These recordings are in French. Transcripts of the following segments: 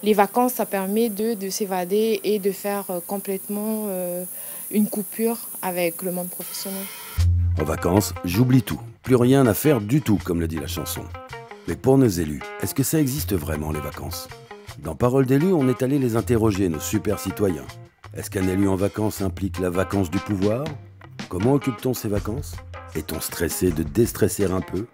Les vacances, ça permet de s'évader et de faire complètement une coupure avec le monde professionnel. En vacances, j'oublie tout. Plus rien à faire du tout, comme le dit la chanson. Mais pour nos élus, est-ce que ça existe vraiment les vacances? Dans Parole d'élus, on est allé les interroger, nos super citoyens. Est-ce qu'un élu en vacances implique la vacance du pouvoir? Comment occupe-t-on ses vacances? Est-on stressé de déstresser un peu?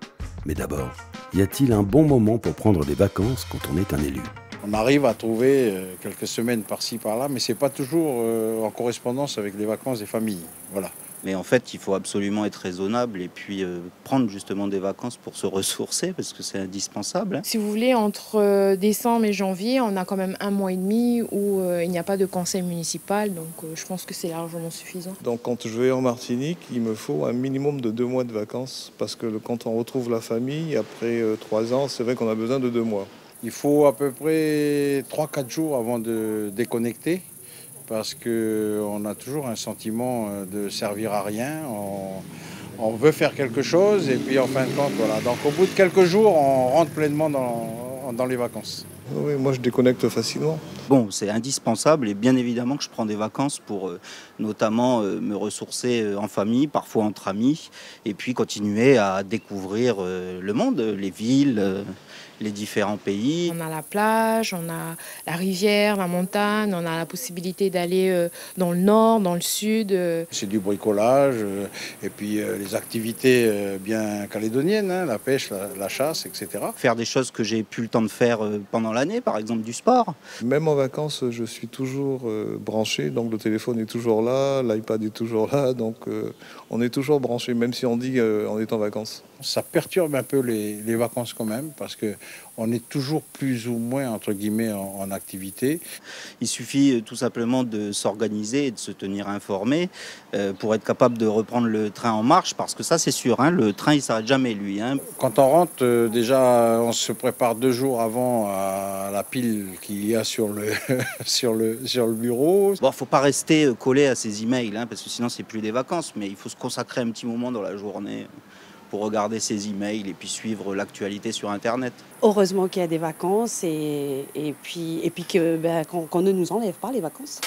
Mais d'abord, y a-t-il un bon moment pour prendre des vacances quand on est un élu? On arrive à trouver quelques semaines par-ci, par-là, mais ce n'est pas toujours en correspondance avec les vacances des familles. Voilà. Mais en fait, il faut absolument être raisonnable et puis prendre justement des vacances pour se ressourcer parce que c'est indispensable. Si vous voulez, entre décembre et janvier, on a quand même 1 mois et demi où il n'y a pas de conseil municipal, donc je pense que c'est largement suffisant. Donc quand je vais en Martinique, il me faut un minimum de 2 mois de vacances parce que quand on retrouve la famille, après 3 ans, c'est vrai qu'on a besoin de 2 mois. Il faut à peu près 3-4 jours avant de déconnecter parce qu'on a toujours un sentiment de servir à rien. On veut faire quelque chose et puis en fin de compte, voilà. Donc au bout de quelques jours, on rentre pleinement dans les vacances. Oui, moi je déconnecte facilement. Bon, c'est indispensable et bien évidemment que je prends des vacances pour notamment me ressourcer en famille, parfois entre amis, et puis continuer à découvrir le monde, les villes, les différents pays. On a la plage, on a la rivière, la montagne, on a la possibilité d'aller dans le nord, dans le sud. C'est du bricolage et puis les activités bien calédoniennes, hein, la pêche, la chasse, etc. Faire des choses que j'ai plus le temps de faire pendant l'année, par exemple du sport. Même en vacances, je suis toujours branché, donc le téléphone est toujours là, l'iPad est toujours là, donc on est toujours branché, même si on dit on est en vacances. Ça perturbe un peu les vacances quand même, parce qu'on est toujours plus ou moins, entre guillemets, en activité. Il suffit tout simplement de s'organiser et de se tenir informé pour être capable de reprendre le train en marche, parce que ça c'est sûr, hein, le train il s'arrête jamais lui. Hein. Quand on rentre, déjà on se prépare 2 jours avant à la pile qu'il y a sur le, sur le bureau. Bon, faut pas rester collé à ses emails, hein, parce que sinon c'est plus des vacances, mais il faut se consacrer un petit moment dans la journée pour regarder ses emails et puis suivre l'actualité sur Internet. Heureusement qu'il y a des vacances et puis qu'on ne nous enlève pas les vacances.